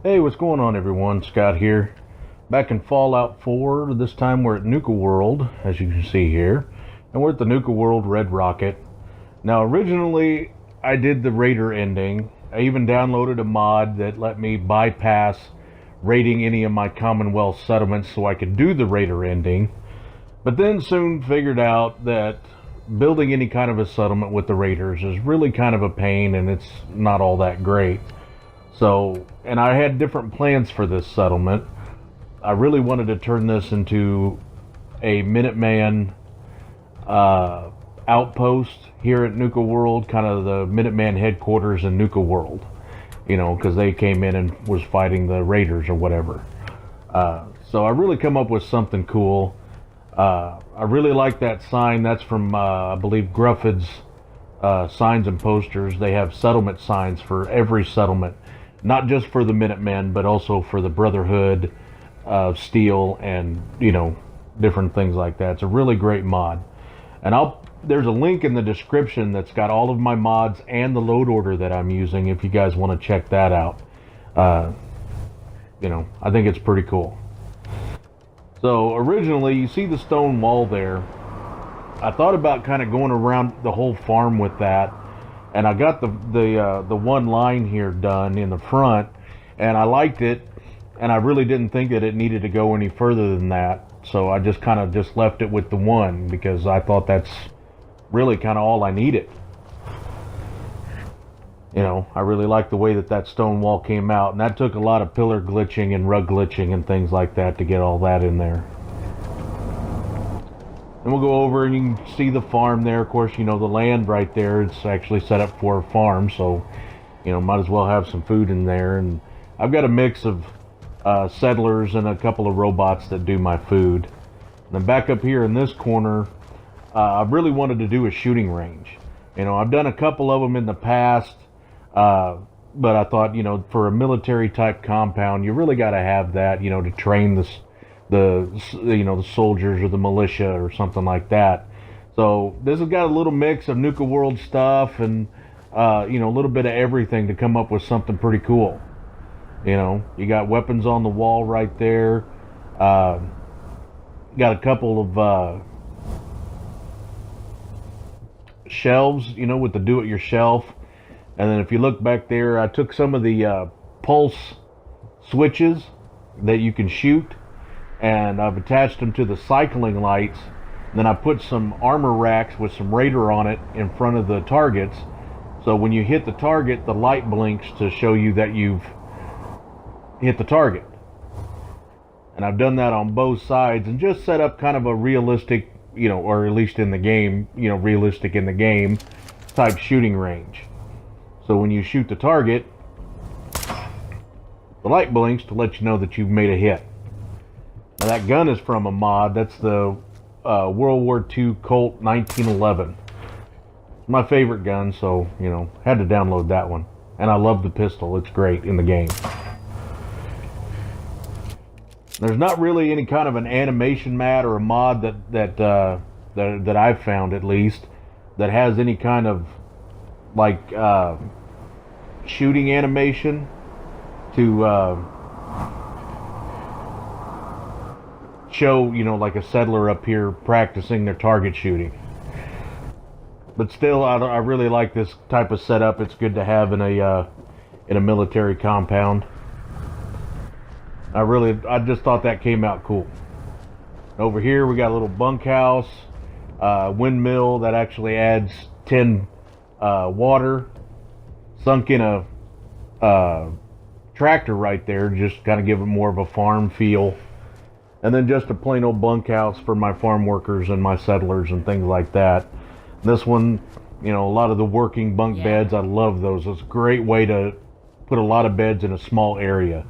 Hey, what's going on, everyone? Scott here. Back in Fallout 4, this time we're at Nuka-World, as you can see here. And we're at the Nuka-World Red Rocket. Now, originally, I did the raider ending. I even downloaded a mod that let me bypass raiding any of my Commonwealth settlements so I could do the raider ending. But then soon figured out that building any kind of a settlement with the raiders is really kind of a pain, and it's not all that great. So, and I had different plans for this settlement. I really wanted to turn this into a Minuteman outpost here at Nuka-World, kind of the Minuteman headquarters in Nuka-World. You know, because they came in and was fighting the raiders or whatever. So I really come up with something cool. I really like that sign. That's from, I believe, Gruffid's signs and posters. They have settlement signs for every settlement. Not just for the Minutemen, but also for the Brotherhood of Steel and, you know, different things like that. It's a really great mod. And there's a link in the description that's got all of my mods and the load order that I'm using if you guys want to check that out. You know, I think it's pretty cool. So originally, you see the stone wall there. I thought about kind of going around the whole farm with that. And I got the one line here done in the front, and I liked it, and I really didn't think that it needed to go any further than that. So I just kind of just left it with the one because I thought that's really kind of all I needed. You know, I really liked the way that stone wall came out, and that took a lot of pillar glitching and rug glitching and things like that to get all that in there. And we'll go over and you can see the farm there. Of course, you know, the land right there, it's actually set up for a farm, so, you know, might as well have some food in there. And I've got a mix of settlers and a couple of robots that do my food. And then back up here in this corner, I really wanted to do a shooting range. You know, I've done a couple of them in the past, but I thought, you know, for a military type compound, you really got to have that, you know, to train the soldiers or the militia or something like that. So this has got a little mix of Nuka-World stuff and you know, a little bit of everything to come up with something pretty cool. You know, you got weapons on the wall right there. Got a couple of shelves, you know, with the do-it-yourself. And then if you look back there, I took some of the pulse switches that you can shoot, and I've attached them to the cycling lights. Then I put some armor racks with some radar on it in front of the targets, so when you hit the target, the light blinks to show you that you've hit the target. And I've done that on both sides and just set up kind of a realistic, you know, or at least in the game, you know, realistic in the game type shooting range. So when you shoot the target, the light blinks to let you know that you've made a hit. Now that gun is from a mod. That's the World War II Colt 1911. It's my favorite gun, so, you know, had to download that one. And I love the pistol. It's great in the game. There's not really any kind of an animation mat or a mod that I've found, at least, that has any kind of like shooting animation to show, you know, like a settler up here practicing their target shooting. But still, I really like this type of setup. It's good to have in a military compound. I just thought that came out cool. Over here we got a little bunkhouse, windmill that actually adds 10 water, sunk in a tractor right there, just kind of give it more of a farm feel. And then just a plain old bunkhouse for my farm workers and my settlers and things like that. This one, you know, a lot of the working bunk beds, I love those. It's a great way to put a lot of beds in a small area.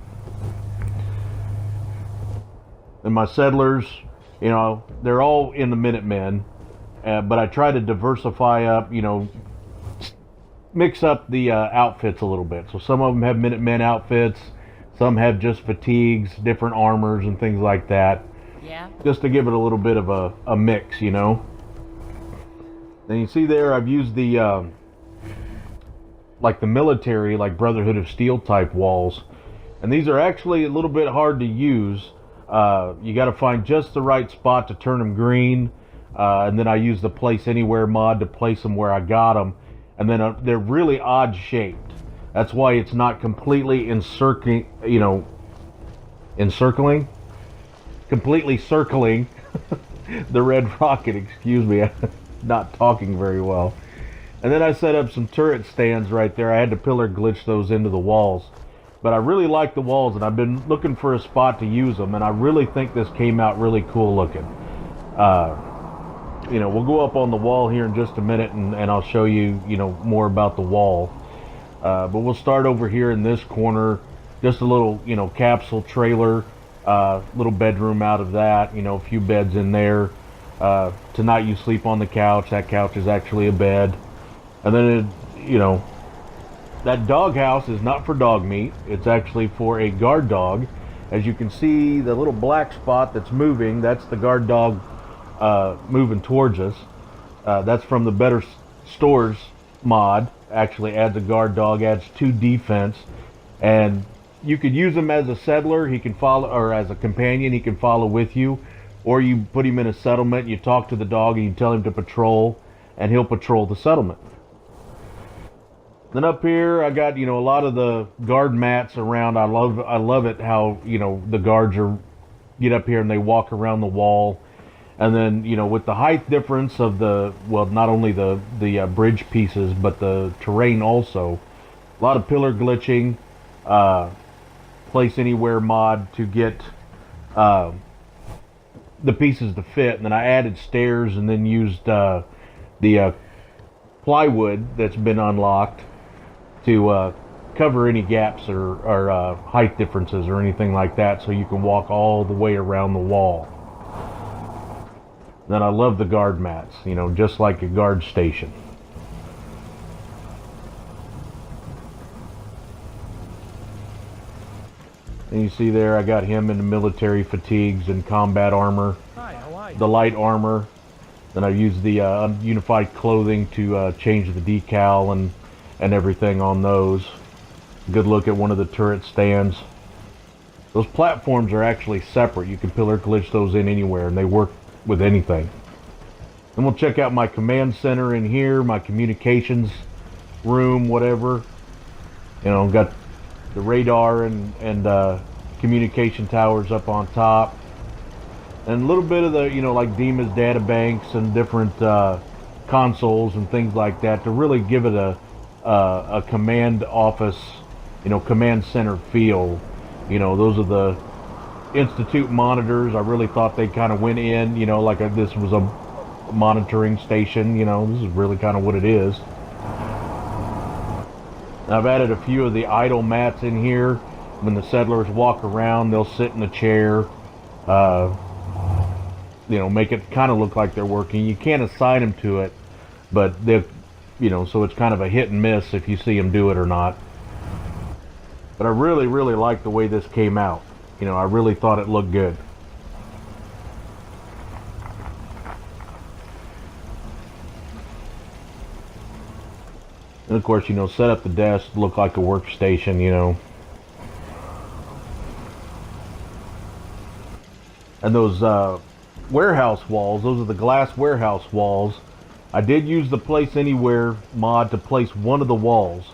And my settlers, you know, they're all in the Minutemen, but I try to diversify up, you know, mix up the outfits a little bit. So some of them have Minutemen outfits, some have just fatigues, different armors and things like that. Yeah. Just to give it a little bit of a mix, you know. Then you see there, I've used the like the military, like Brotherhood of Steel type walls. And these are actually a little bit hard to use. You got to find just the right spot to turn them green. And then I use the place anywhere mod to place them where I got them. And then they're really odd shaped. That's why it's not completely encircling, completely circling the red rocket. Excuse me, I'm not talking very well. And then I set up some turret stands right there. I had to pillar glitch those into the walls. But I really like the walls, and I've been looking for a spot to use them, and I really think this came out really cool looking. We'll go up on the wall here in just a minute, and I'll show you, more about the wall. But we'll start over here in this corner. Just a little, capsule trailer, little bedroom out of that, a few beds in there. Tonight you sleep on the couch. That couch is actually a bed. And then, that dog house is not for dog meat. It's actually for a guard dog. As you can see, the little black spot that's moving, that's the guard dog moving towards us. That's from the Better Stores mod. Actually adds a guard dog, adds 2 defense. And you could use him as a settler. He can follow, or as a companion, he can follow with you. Or you put him in a settlement, you talk to the dog and you tell him to patrol, and he'll patrol the settlement. Then up here, I got, a lot of the guard mats around. I love it how, the guards get up here and they walk around the wall. And then, with the height difference of not only the bridge pieces, but the terrain also. A lot of pillar glitching, place anywhere mod to get the pieces to fit. And then I added stairs and then used the plywood that's been unlocked to cover any gaps or height differences or anything like that, so you can walk all the way around the wall. Then I love the guard mats, just like a guard station. And you see there, I got him in the military fatigues and combat armor. Hi, how are you? The light armor. Then I used the unified clothing to change the decal and everything on those. Good look at one of the turret stands. Those platforms are actually separate. You can pillar glitch those in anywhere and they work with anything. And we'll check out my command center in here, my communications room, whatever. Got the radar and communication towers up on top. And a little bit of the, like Dima's data banks and different consoles and things like that to really give it a command office, command center feel. Those are the Institute monitors. I really thought they kind of went in, like this was a monitoring station. This is really kind of what it is. I've added a few of the idle mats in here. When the settlers walk around, they'll sit in a chair. Make it kind of look like they're working. You can't assign them to it, but they, so it's kind of a hit and miss if you see them do it or not. But I really, really like the way this came out. I really thought it looked good. And of course, set up the desk, look like a workstation, And those warehouse walls, those are the glass warehouse walls. I did use the place anywhere mod to place one of the walls,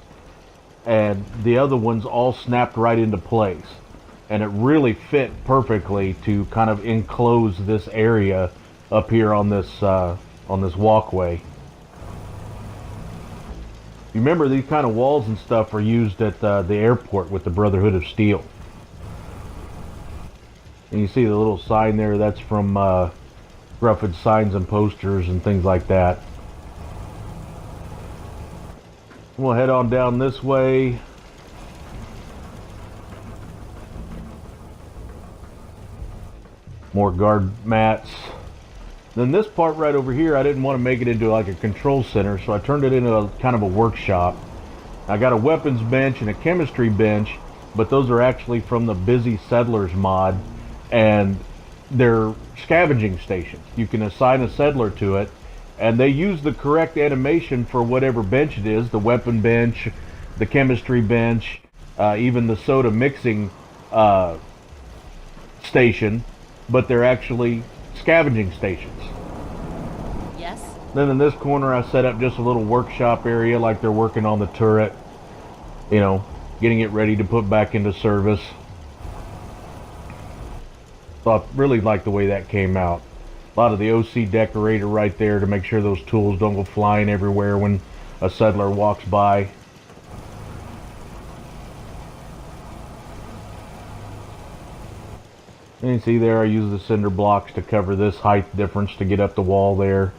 and the other ones all snapped right into place. And it really fit perfectly to kind of enclose this area up here on this walkway. Remember, these kind of walls and stuff are used at the airport with the Brotherhood of Steel. And you see the little sign there, that's from Grufford signs and posters and things like that. We'll head on down this way. More guard mats. Then this part right over here, I didn't want to make it into like a control center, so I turned it into a kind of a workshop. I got a weapons bench and a chemistry bench, but those are actually from the Busy Settlers mod, and they're scavenging stations. You can assign a settler to it, and they use the correct animation for whatever bench it is, the weapon bench, the chemistry bench, even the soda mixing uh, station, but they're actually scavenging stations. Yes. Then in this corner I set up just a little workshop area, like they're working on the turret, you know, getting it ready to put back into service. So I really like the way that came out. A lot of the OC decorator right there to make sure those tools don't go flying everywhere when a settler walks by. And you see there I use the cinder blocks to cover this height difference to get up the wall there.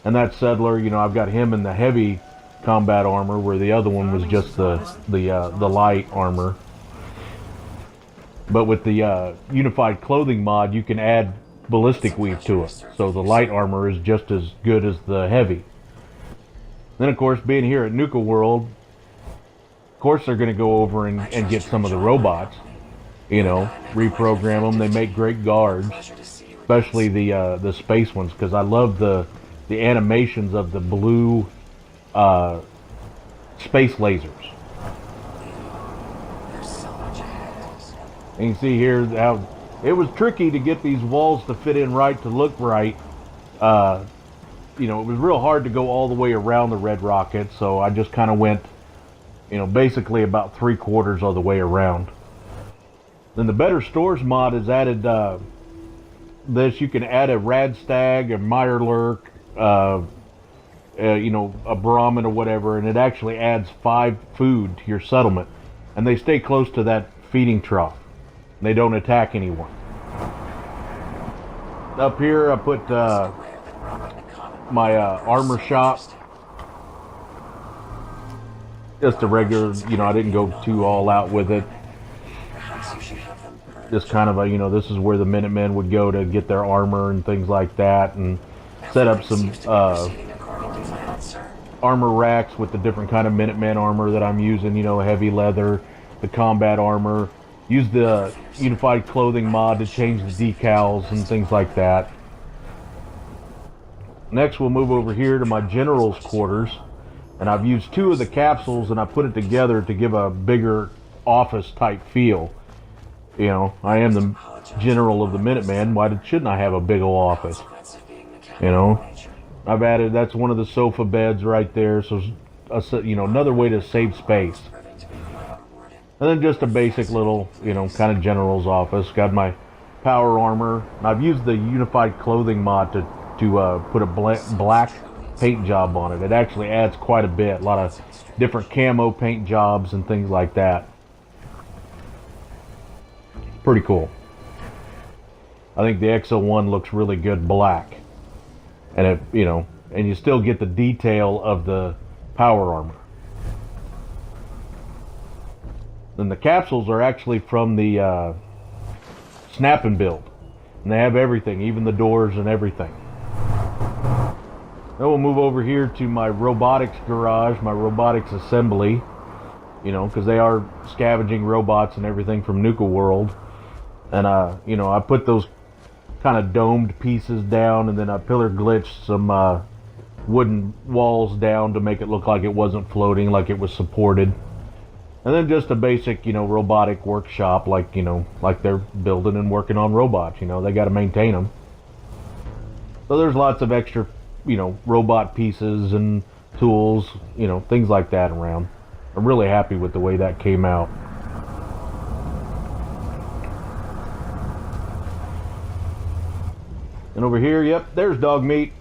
And that settler, you know, I've got him in the heavy combat armor, where the other one was just the light armor. But with the unified clothing mod, you can add ballistic weave to it, so the light armor is just as good as the heavy. Then of course, being here at Nuka-World, of course they're going to go over and get some of the robots, you know, reprogram them. They make great guards, especially the space ones, because I love the animations of the blue space lasers. And you can see here how it was tricky to get these walls to fit in right, to look right. You know, it was real hard to go all the way around the red rocket, so I just kind of went, you know, basically about 3/4 of the way around. Then the Better Stores mod has added this. You can add a Radstag, a Mirelurk, you know, a Brahmin or whatever, and it actually adds 5 food to your settlement. And they stay close to that feeding trough. They don't attack anyone. Up here I put my armor shop. Just a regular, you know, I didn't go too all out with it. Just kind of a, you know, this is where the Minutemen would go to get their armor and things like that, and set up some armor racks with the different kind of Minutemen armor that I'm using, you know, heavy leather, the combat armor. Use the unified clothing mod to change the decals and things like that. Next we'll move over here to my general's quarters, and I've used 2 of the capsules and I put it together to give a bigger office type feel. You know, I am the general of the Minutemen. Why shouldn't I have a big old office? You know, I've added, that's one of the sofa beds right there, so you know, another way to save space. And then just a basic little, you know, kind of general's office. Got my power armor. And I've used the unified clothing mod to put a black paint job on it. It actually adds quite a bit. A lot of different camo paint jobs and things like that. Pretty cool. I think the XO1 looks really good black. And it, you know, and you still get the detail of the power armor. Then the capsules are actually from the Snap and Build, and they have everything, even the doors and everything. Then we'll move over here to my robotics garage, my robotics assembly, you know, because they are scavenging robots and everything from Nuka-World. And you know, I put those kind of domed pieces down, and then I pillar glitched some wooden walls down to make it look like it wasn't floating, like it was supported. And then just a basic, you know, robotic workshop, like, you know, like they're building and working on robots, you know, they got to maintain them. So there's lots of extra, you know, robot pieces and tools, you know, things like that around. I'm really happy with the way that came out. And over here, yep, there's dog meat.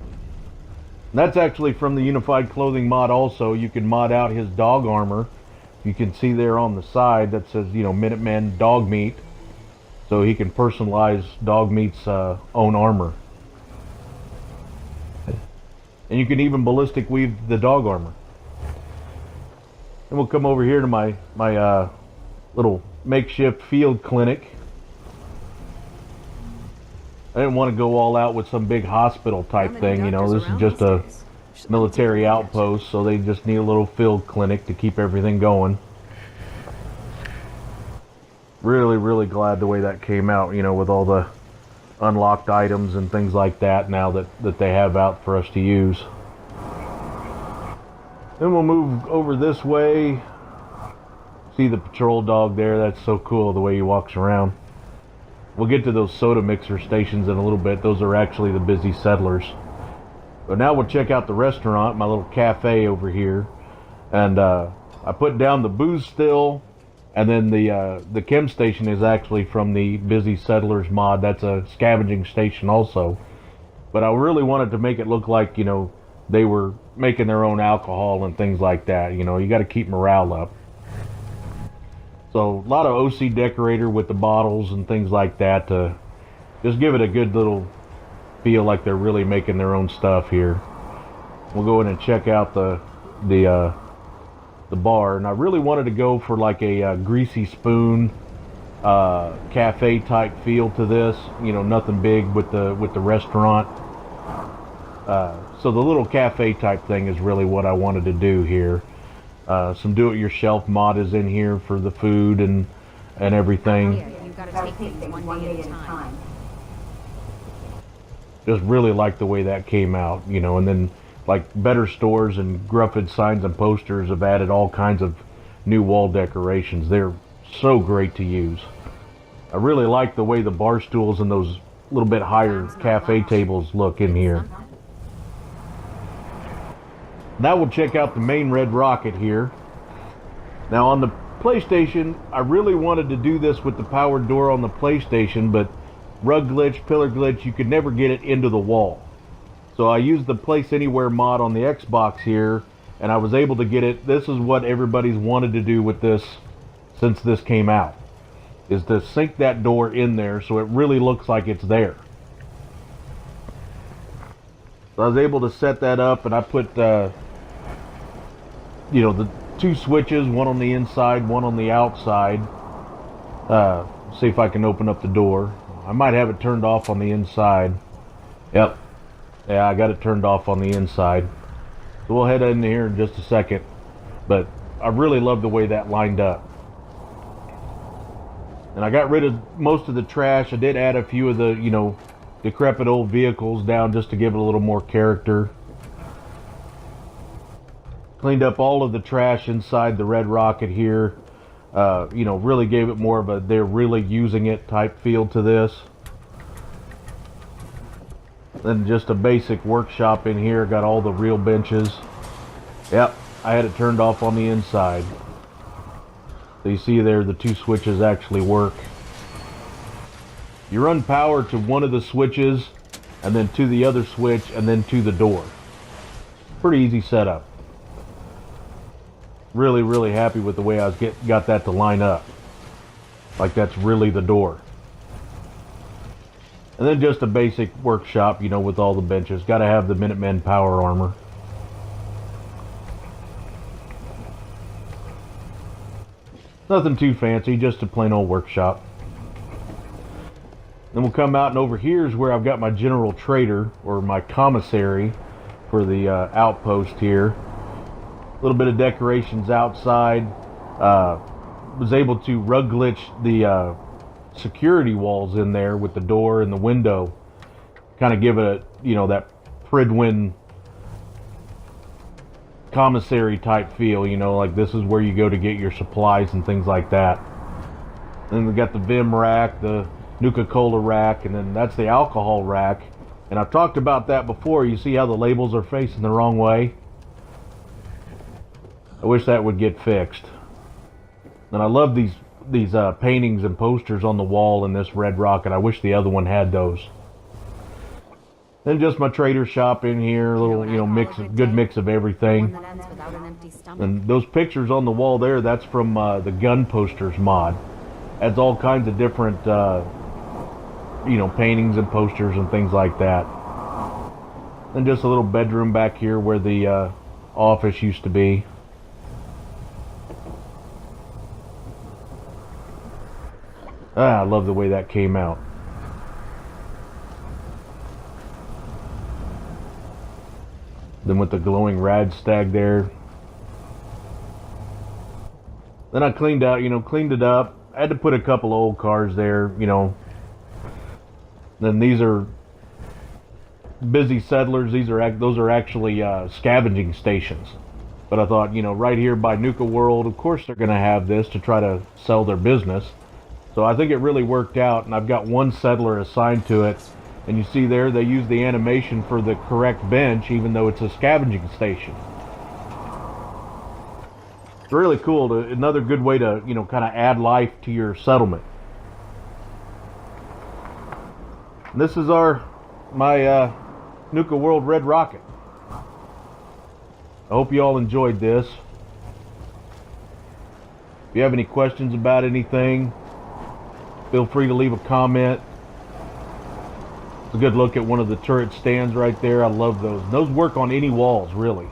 That's actually from the unified clothing mod also. You can mod out his dog armor. You can see there on the side that says, you know, Minutemen dog meat. So he can personalize dog meat's own armor. And you can even ballistic weave the dog armor. And we'll come over here to my little makeshift field clinic. I didn't want to go all out with some big hospital type thing, you know. This is just a military outpost, so they just need a little field clinic to keep everything going. Really, really glad the way that came out, you know, with all the unlocked items and things like that now that they have out for us to use. Then we'll move over this way. See the patrol dog there? That's so cool the way he walks around. We'll get to those soda mixer stations in a little bit. Those are actually the busy settlers. But now we'll check out the restaurant, my little cafe over here. And I put down the booze still, and then the chem station is actually from the busy settlers mod. That's a scavenging station also. But I really wanted to make it look like, you know, they were making their own alcohol and things like that. You know, you got to keep morale up. So a lot of OC decorator with the bottles and things like that to just give it a good little feel like they're really making their own stuff here. We'll go in and check out the bar, and I really wanted to go for like a greasy spoon cafe type feel to this. You know, nothing big with the restaurant. So the little cafe type thing is really what I wanted to do here. Some do-it-yourself mod is in here for the food and everything. Yeah, you gotta take things one day at a time. Just really like the way that came out, you know. And then like better stores and Gruffed signs and posters have added all kinds of new wall decorations. They're so great to use. I really like the way the bar stools and those little bit higher cafe tables look in here. Now we'll check out the main red rocket here. Now on the PlayStation, I really wanted to do this with the powered door on the PlayStation, but rug glitch, pillar glitch, you could never get it into the wall. So I used the Place Anywhere mod on the Xbox here, and I was able to get it. This is what everybody's wanted to do with this since this came out, is to sink that door in there so it really looks like it's there. So I was able to set that up, and I put, you know, the two switches, one on the inside, one on the outside. See if I can open up the door. I might have it turned off on the inside. Yep. Yeah, I got it turned off on the inside. So we'll head in here in just a second. But I really love the way that lined up. And I got rid of most of the trash. I did add a few of the, you know, decrepit old vehicles down just to give it a little more character. Cleaned up all of the trash inside the red rocket here. You know, really gave it more of a they're really using it type feel to this. Then just a basic workshop in here. Got all the real benches. Yep, I had it turned off on the inside. So you see there the two switches actually work. You run power to one of the switches, and then to the other switch, and then to the door. Pretty easy setup. Really happy with the way I got that to line up. Like that's really the door. And then just a basic workshop, you know, with all the benches. Got to have the Minutemen power armor. Nothing too fancy, just a plain old workshop. Then we'll come out, and over here is where I've got my general trader, or my commissary, for the outpost here. A little bit of decorations outside. Was able to rug glitch the security walls in there with the door and the window. Kind of give it a, you know, that Pridwin commissary type feel, you know, like this is where you go to get your supplies and things like that. Then we got the Vim rack, the Nuka-Cola rack, and then that's the alcohol rack. And I've talked about that before. You see how the labels are facing the wrong way? I wish that would get fixed. And I love these paintings and posters on the wall in this red rocket. I wish the other one had those. Then just my trader shop in here, a little, you know, good mix of everything. And those pictures on the wall there, that's from the gun posters mod. Adds all kinds of different, you know, paintings and posters and things like that. And just a little bedroom back here where the office used to be. I love the way that came out. Then with the glowing rad stag there. Then I cleaned it up. I had to put a couple old cars there, you know. Then these are busy settlers. Those are actually scavenging stations. But I thought, right here by Nuka-World, of course they're going to have this to try to sell their business. So I think it really worked out, and I've got one settler assigned to it. And you see there, they use the animation for the correct bench, even though it's a scavenging station. It's really cool. Another good way to, kind of add life to your settlement. And this is my Nuka-World Red Rocket. I hope you all enjoyed this. If you have any questions about anything, feel free to leave a comment. It's a good look at one of the turret stands right there. I love those. Those work on any walls, really.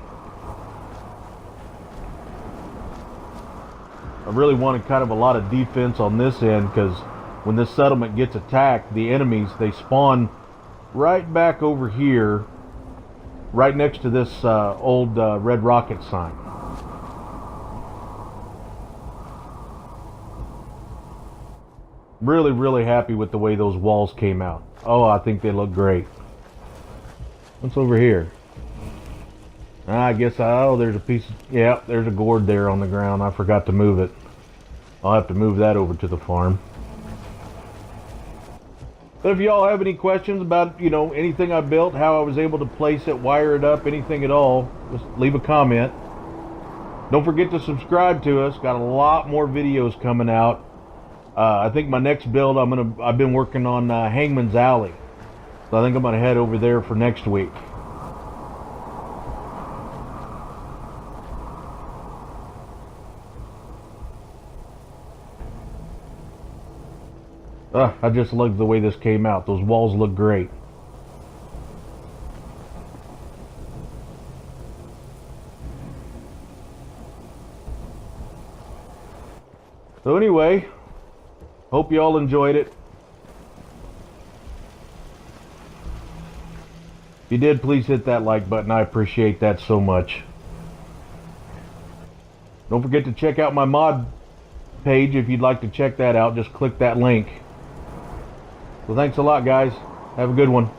I really wanted kind of a lot of defense on this end, because when this settlement gets attacked, the enemies, they spawn right back over here, right next to this old red rocket sign. Really, really happy with the way those walls came out. Oh, I think they look great. What's over here? I guess, there's a piece of, yeah, there's a gourd there on the ground. I forgot to move it. I'll have to move that over to the farm. But if y'all have any questions about, anything I built, how I was able to place it, wire it up, anything at all, just leave a comment. Don't forget to subscribe to us. Got a lot more videos coming out. I think my next build, I've been working on Hangman's Alley. So I think I'm gonna head over there for next week. I just love the way this came out. Those walls look great. So anyway, hope you all enjoyed it. If you did, please hit that like button. I appreciate that so much. Don't forget to check out my mod page if you'd like to check that out. Just click that link. So thanks a lot, guys. Have a good one.